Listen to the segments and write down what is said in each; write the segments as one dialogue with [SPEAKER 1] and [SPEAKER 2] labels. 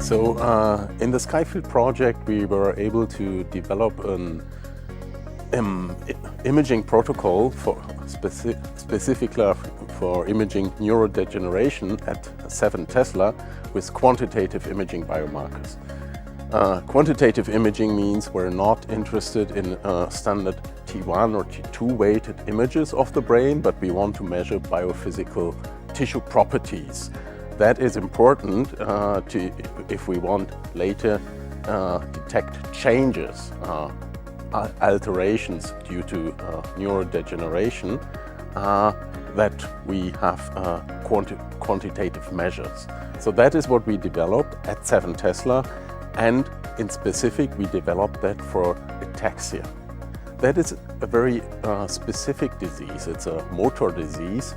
[SPEAKER 1] So in the Skyfield project, we were able to develop an imaging protocol for specifically for imaging neurodegeneration at 7 Tesla with quantitative imaging biomarkers. Quantitative imaging means we're not interested in standard T1 or T2 weighted images of the brain, but we want to measure biophysical tissue properties. That is important if we want later detect changes, alterations due to neurodegeneration, that we have quantitative measures. So that is what we developed at 7 Tesla, and in specific we developed that for ataxia. That is a very specific disease. It's a motor disease.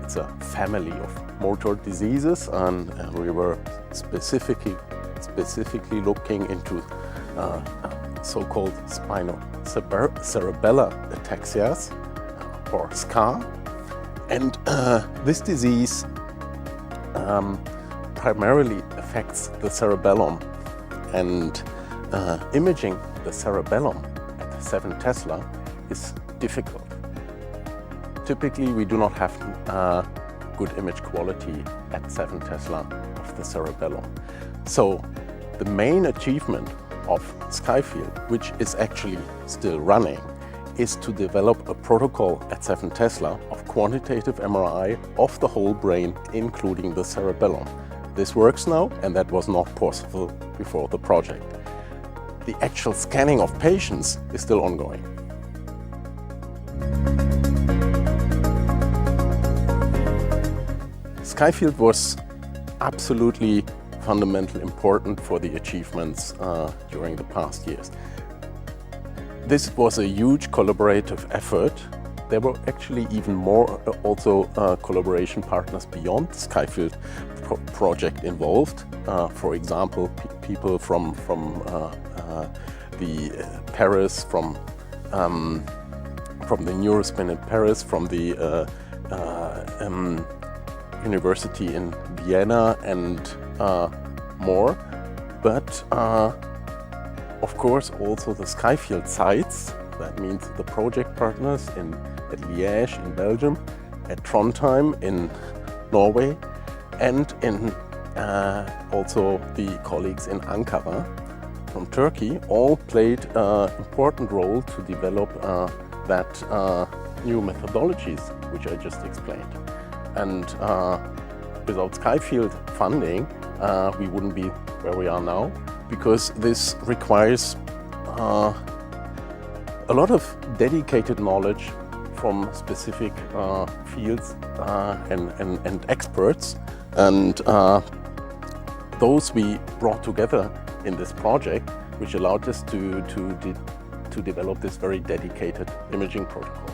[SPEAKER 1] It's a family of motor diseases, and we were specifically looking into so-called spinocerebellar ataxias, or SCA. And this disease primarily affects the cerebellum, and imaging the cerebellum at 7 Tesla is difficult. Typically, we do not have good image quality at 7 Tesla of the cerebellum. So the main achievement of Skyfield, which is actually still running, is to develop a protocol at 7 Tesla of quantitative MRI of the whole brain, including the cerebellum. This works now, and that was not possible before the project. The actual scanning of patients is still ongoing. Skyfield was absolutely fundamentally important for the achievements during the past years. This was a huge collaborative effort. There were actually even more also collaboration partners beyond the Skyfield project involved. For example, people from the Paris, from the Neurospin in Paris, from the University in Vienna, and more. But of course also the Skyfield sites, that means the project partners at Liège in Belgium, at Trondheim in Norway, and in also the colleagues in Ankara from Turkey, all played an important role to develop that new methodologies which I just explained. And without Skyfield funding, we wouldn't be where we are now, because this requires a lot of dedicated knowledge from specific fields and experts, and those we brought together in this project, which allowed us to develop this very dedicated imaging protocol.